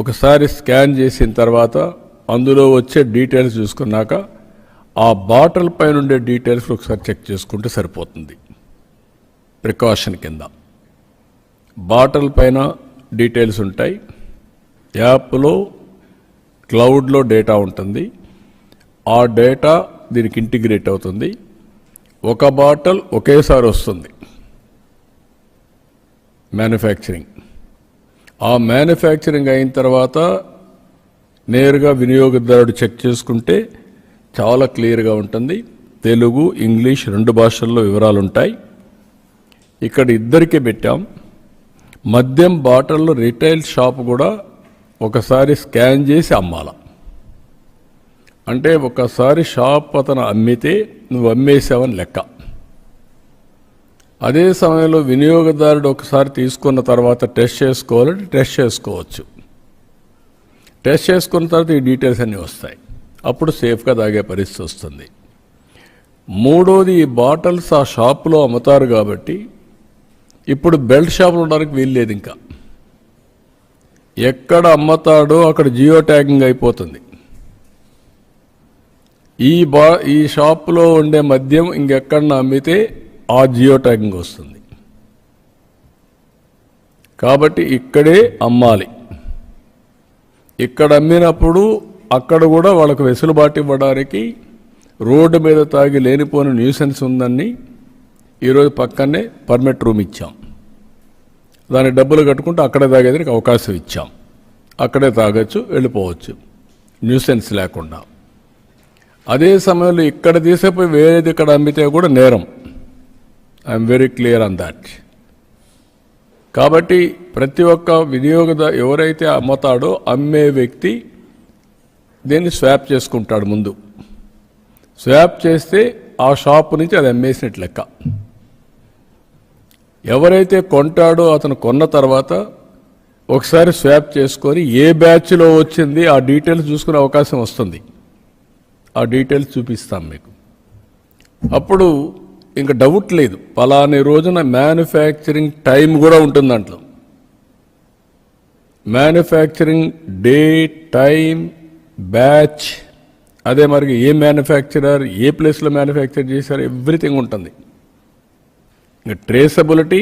ఒకసారి స్కాన్ చేసిన తర్వాత అందులో వచ్చే డీటెయిల్స్ చూసుకున్నాక ఆ బాటిల్ పైన ఉండే డీటెయిల్స్ ఒకసారి చెక్ చేసుకుంటే సరిపోతుంది. ప్రికాషన్ కింద బాటిల్ పైన డీటెయిల్స్ ఉంటాయి. యాప్లో క్లౌడ్లో డేటా ఉంటుంది. ఆ డేటా దీనికి ఇంటిగ్రేట్ అవుతుంది. ఒక బాటిల్ ఒకేసారి వస్తుంది మ్యానుఫ్యాక్చరింగ్. ఆ మ్యానుఫ్యాక్చరింగ్ అయిన తర్వాత నేరుగా వినియోగదారుడు చెక్ చేసుకుంటే చాలా క్లియర్గా ఉంటుంది. తెలుగు, ఇంగ్లీష్ 2 భాషల్లో వివరాలు ఉంటాయి. ఇక్కడ ఇద్దరికీ పెట్టాం. మద్యం బాటిల్లో రిటైల్ షాప్ కూడా ఒకసారి స్కాన్ చేసి అమ్మాల. అంటే ఒకసారి షాప్ అతను అమ్మితే నువ్వు అమ్మేసావని లెక్క. అదే సమయంలో వినియోగదారుడు ఒకసారి తీసుకున్న తర్వాత టెస్ట్ చేసుకోవాలంటే టెస్ట్ చేసుకోవచ్చు. టెస్ట్ చేసుకున్న తర్వాత ఈ డీటెయిల్స్ అన్నీ వస్తాయి. అప్పుడు సేఫ్గా తాగే పరిస్థితి వస్తుంది. మూడోది, ఈ బాటిల్స్ ఆ షాపులో అమ్ముతారు కాబట్టి ఇప్పుడు బెల్ట్ షాపులు ఉండడానికి వీల్లేదు. ఇంకా ఎక్కడ అమ్ముతాడో అక్కడ జియో ట్యాగింగ్ అయిపోతుంది. ఈ షాపులో ఉండే మద్యం ఇంకెక్కడన్నా అమ్మితే ఆ జియో ట్యాగింగ్ వస్తుంది. కాబట్టి ఇక్కడే అమ్మాలి. ఇక్కడ అమ్మినప్పుడు అక్కడ కూడా వాళ్ళకు వెసులుబాటు ఇవ్వడానికి రోడ్డు మీద తాగి లేనిపోని న్యూసెన్స్ ఉందని ఈరోజు పక్కనే పర్మిట్ రూమ్ ఇచ్చాం. దాని డబ్బులు కట్టుకుంటూ అక్కడే తాగేదానికి అవకాశం ఇచ్చాం. అక్కడే తాగొచ్చు, వెళ్ళిపోవచ్చు న్యూసెన్స్ లేకుండా. అదే సమయంలో ఇక్కడ తీసేపోయి వేరేది ఇక్కడ అమ్మితే కూడా నేరం. I'm very clear on that. కాబట్టి ప్రతి ఒక్క వినియోగదారు ఎవరైతే అమ్ముతాడో అమ్మే వ్యక్తి దీన్ని స్వాప్ చేసుకుంటాడు. ముందు స్వాప్ చేస్తే ఆ షాపు నుంచి అది అమ్మేసినట్లు లెక్క. ఎవరైతే కొంటాడో అతను కొన్న తర్వాత ఒకసారి స్వాప్ చేసుకొని ఏ బ్యాచ్లో వచ్చింది ఆ డీటెయిల్స్ చూసుకునే అవకాశం వస్తుంది. ఆ డీటెయిల్స్ చూపిస్తాం మీకు. అప్పుడు ఇంకా డౌట్ లేదు. పలాని రోజున మ్యానుఫ్యాక్చరింగ్ టైం కూడా ఉంటుంది దాంట్లో. మ్యానుఫ్యాక్చరింగ్ డే, టైం, బ్యాచ్, అదే మరి ఏ మ్యానుఫ్యాక్చరర్, ఏ ప్లేస్లో మ్యానుఫ్యాక్చర్ చేశారు, ఎవ్రీథింగ్ ఉంటుంది. ఇంకా ట్రేసబిలిటీ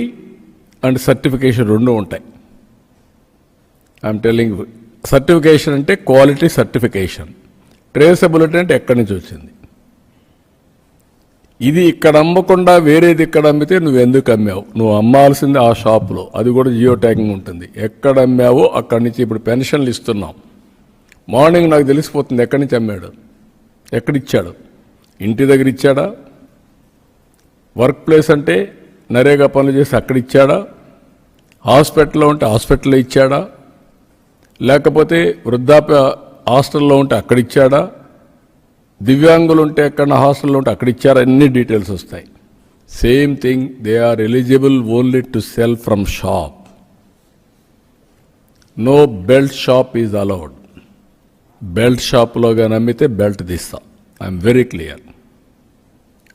అండ్ సర్టిఫికేషన్ 2 ఉంటాయి. ఐఎమ్ టెల్లింగ్, సర్టిఫికేషన్ అంటే క్వాలిటీ సర్టిఫికేషన్, ట్రేసబిలిటీ అంటే ఎక్కడి నుంచి వచ్చింది. ఇది ఇక్కడ అమ్మకుండా వేరేది ఇక్కడ అమ్మితే నువ్వు ఎందుకు అమ్మావు, నువ్వు అమ్మాల్సింది ఆ షాపులో, అది కూడా జియో ట్యాగింగ్ ఉంటుంది. ఎక్కడ అమ్మావో అక్కడి నుంచి. ఇప్పుడు పెన్షన్లు ఇస్తున్నాం, మార్నింగ్ నాకు తెలిసిపోతుంది ఎక్కడి నుంచి అమ్మాడు, ఎక్కడిచ్చాడు, ఇంటి దగ్గర ఇచ్చాడా, వర్క్ ప్లేస్ అంటే నరేగా పనులు చేసి అక్కడ ఇచ్చాడా, హాస్పిటల్లో ఉంటే హాస్పిటల్లో ఇచ్చాడా, లేకపోతే వృద్ధాప్య హాస్టల్లో ఉంటే అక్కడ ఇచ్చాడా, దివ్యాంగులు ఉంటే ఎక్కడ హాస్టల్లో ఉంటే అక్కడ ఇచ్చారా, అన్ని డీటెయిల్స్ వస్తాయి. Same thing, they are eligible only to sell from shop. No belt shop is allowed. Belt షాప్లో కానీ అమ్మితే బెల్ట్ తీస్తాం. I'm very clear.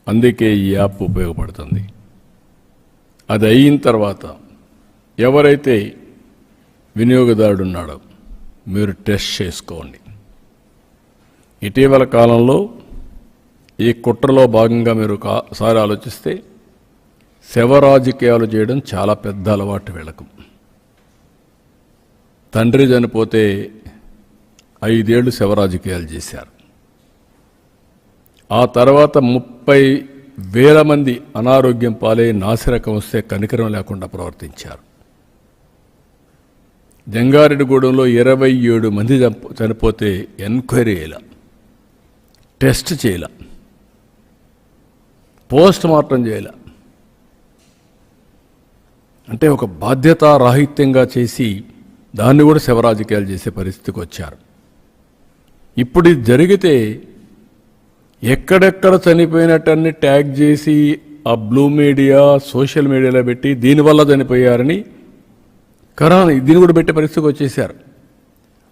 అందుకే ఈ యాప్ ఉపయోగపడుతుంది. అది అయిన తర్వాత ఎవరైతే వినియోగదారుడు ఉన్నాడో మీరు టెస్ట్ చేసుకోండి. ఇటీవల కాలంలో ఈ కుట్రలో భాగంగా మీరు ఒకసారి ఆలోచిస్తే శవ రాజకీయాలు చేయడం చాలా పెద్ద అలవాటు వీళ్ళకు. తండ్రి చనిపోతే 5 ఏళ్ళు శవ రాజకీయాలు చేశారు. ఆ తర్వాత 30,000 మంది అనారోగ్యం పాలై నాసిరకం వస్తే కనికరం లేకుండా ప్రవర్తించారు. జంగారెడ్డిగూడెంలో 27 మంది చనిపోతే ఎంక్వైరీ చేయాల, టెస్ట్ చేయాల, పోస్ట్ మార్టం చేయాల. అంటే ఒక బాధ్యతారాహిత్యంగా చేసి దాన్ని కూడా శవరాజకీయాలు చేసే పరిస్థితికి వచ్చారు. ఇప్పుడు ఇది జరిగితే ఎక్కడెక్కడ చనిపోయినట్టన్ని ట్యాగ్ చేసి ఆ బ్లూ మీడియా, సోషల్ మీడియాలో పెట్టి దీనివల్ల చనిపోయారని కరోనా దీన్ని కూడా పెట్టే పరిస్థితికి వచ్చేసారు.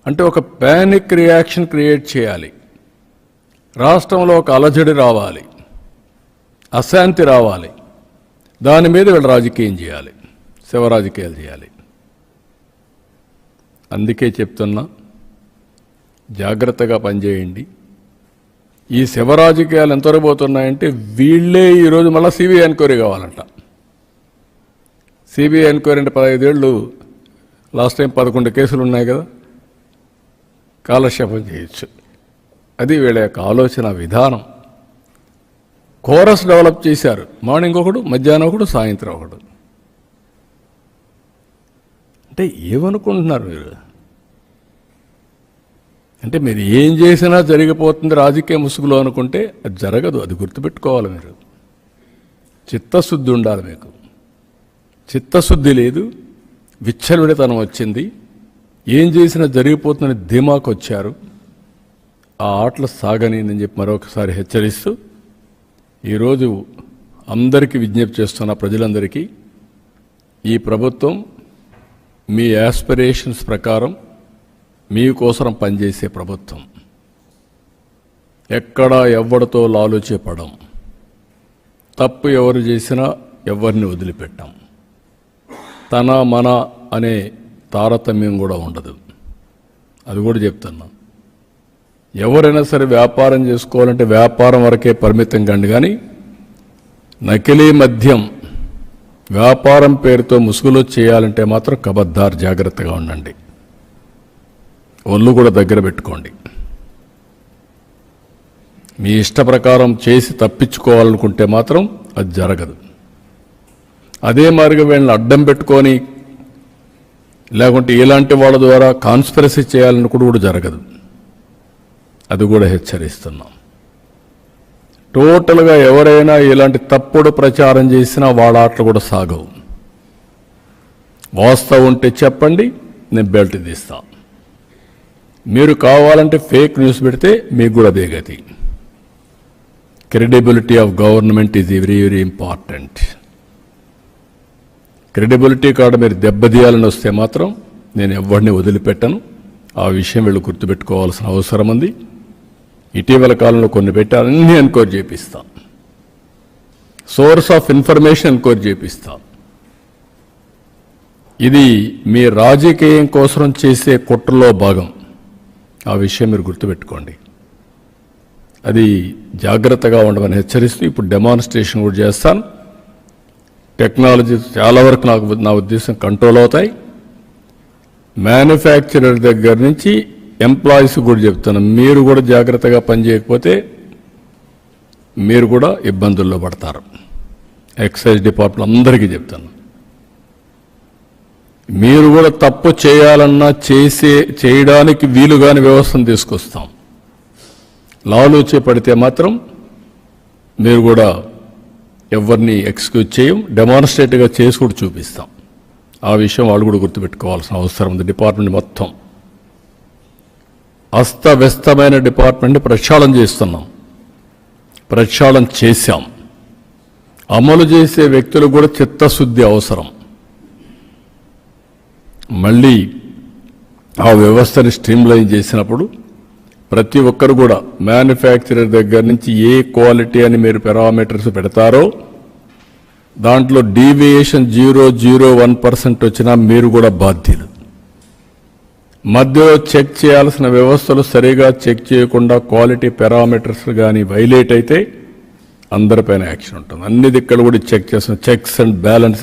అంటే ఒక ప్యానిక్ రియాక్షన్ క్రియేట్ చేయాలి. రాష్ట్రంలో ఒక అలజడి రావాలి, అశాంతి రావాలి. దాని మీద వీళ్ళు రాజకీయం చేయాలి, శవ రాజకీయాలు చేయాలి. అందుకే చెప్తున్నా, జాగ్రత్తగా పనిచేయండి. ఈ శివ రాజకీయాలు ఎంతవరకు పోతున్నాయంటే వీళ్ళే ఈరోజు మళ్ళీ సిబిఐ ఎంక్వైరీ కావాలంట. సిబిఐ ఎంక్వైరీ అంటే 15 ఏళ్ళు, లాస్ట్ టైం 11 కేసులు ఉన్నాయి కదా, కాలక్షేపం చేయొచ్చు. అది వీళ్ళ యొక్క ఆలోచన విధానం. కోరస్ డెవలప్ చేశారు. మార్నింగ్ ఒకడు, మధ్యాహ్నం ఒకడు, సాయంత్రం ఒకడు. అంటే ఏమనుకుంటున్నారు మీరు? అంటే మీరు ఏం చేసినా జరిగిపోతుంది రాజకీయ ముసుగులో అనుకుంటే అది జరగదు. అది గుర్తుపెట్టుకోవాలి మీరు. చిత్తశుద్ధి ఉండాలి మీకు. చిత్తశుద్ధి లేదు, విచ్చలవిడితనం వచ్చింది. ఏం చేసినా జరిగిపోతుందని ధీమాకు వచ్చారు. ఆ ఆటలు సాగని అని చెప్పి మరొకసారి హెచ్చరిస్తూ ఈరోజు అందరికీ విజ్ఞప్తి చేస్తున్న ప్రజలందరికీ, ఈ ప్రభుత్వం మీ యాస్పిరేషన్స్ ప్రకారం మీకోసం పనిచేసే ప్రభుత్వం. ఎక్కడా ఎవరితో లాలుచేపడం, తప్పు ఎవరు చేసినా ఎవరిని వదిలిపెట్టాం. తన మన అనే తారతమ్యం కూడా ఉండదు. అది కూడా చెప్తున్నా. ఎవరైనా సరే వ్యాపారం చేసుకోవాలంటే వ్యాపారం వరకే పరిమితం కండి, కానీ నకిలీ మద్యం వ్యాపారం పేరుతో ముసుగులో చేయాలంటే మాత్రం కబద్దార్, జాగ్రత్తగా ఉండండి. ఒళ్ళు కూడా దగ్గర పెట్టుకోండి. మీ ఇష్ట ప్రకారం చేసి తప్పించుకోవాలనుకుంటే మాత్రం అది జరగదు. అదే మాదిరిగా వీళ్ళని అడ్డం పెట్టుకొని లేకుంటే ఇలాంటి వాళ్ళ ద్వారా కాన్స్పిరసీ చేయాలని కూడా జరగదు. అది కూడా హెచ్చరిస్తున్నాం. టోటల్గా ఎవరైనా ఇలాంటి తప్పుడు ప్రచారం చేసినా వాళ్ళ ఆటలు కూడా సాగవు. వాస్తవం ఉంటే చెప్పండి, నేను బెల్ట్ తీస్తా. మీరు కావాలంటే ఫేక్ న్యూస్ పెడితే మీకు కూడా అదే గతి. Credibility of government is very very important. Credibility card మీరు దెబ్బతీయాలని వస్తే మాత్రం నేను ఎవరిని వదిలిపెట్టను. ఆ విషయం వీళ్ళు గుర్తుపెట్టుకోవాల్సిన అవసరం ఉంది. ఇటీవల కాలంలో కొన్ని పెట్టాలన్నీ ఎన్క్వైరీ చేపిస్తాం. సోర్స్ ఆఫ్ ఇన్ఫర్మేషన్ ఎన్క్వైరీ చేపిస్తాం. ఇది మీ రాజకీయం కోసం చేసే కుట్రలో భాగం. ఆ విషయం మీరు గుర్తుపెట్టుకోండి. అది జాగ్రత్తగా ఉండమని హెచ్చరిస్తూ ఇప్పుడు డెమాన్స్ట్రేషన్ కూడా చేస్తాను. టెక్నాలజీ చాలా వరకు నా ఉద్దేశం కంట్రోల్ అవుతాయి. మ్యానుఫ్యాక్చరర్ దగ్గర నుంచి ఎంప్లాయీస్ కూడా చెప్తాను, మీరు కూడా జాగ్రత్తగా పనిచేయకపోతే మీరు కూడా ఇబ్బందుల్లో పడతారు. ఎక్సైజ్ డిపార్ట్మెంట్ అందరికీ చెప్తాను, మీరు కూడా తప్పు చేయాలన్నా చేయడానికి వీలుగాని వ్యవస్థను తీసుకొస్తాం. లాలూచే పడితే మాత్రం మీరు కూడా ఎవరిని ఎక్స్క్యూజ్ చేయం, డెమాన్స్ట్రేట్గా చేసి కూడా చూపిస్తాం. ఆ విషయం వాళ్ళు కూడా గుర్తుపెట్టుకోవాల్సిన అవసరం ఉంది. డిపార్ట్మెంట్ మొత్తం అస్తవ్యస్తమైన డిపార్ట్మెంట్ని ప్రక్షాళన చేస్తున్నాం, ప్రక్షాళన చేశాం. అమలు చేసే వ్యక్తులకు కూడా చిత్తశుద్ధి అవసరం. మళ్ళీ ఆ వ్యవస్థని స్ట్రీమ్లైన్ చేసినప్పుడు ప్రతి ఒక్కరు కూడా మ్యానుఫ్యాక్చరర్ దగ్గర నుంచి ఏ క్వాలిటీ అని మీరు పారామీటర్స్ పెడతారో దాంట్లో డీవియేషన్ 0.01% వచ్చినా మీరు కూడా బాధ్యులు. మధ్యలో చెక్ చేయాల్సిన వ్యవస్థలు సరిగా చెక్ చేయకుండా క్వాలిటీ పారామీటర్స్ కానీ వైలేట్ అయితే అందరిపైన యాక్షన్ ఉంటుంది. అన్ని దిక్కలు కూడా చెక్ చేసిన చెక్స్ అండ్ బ్యాలెన్స్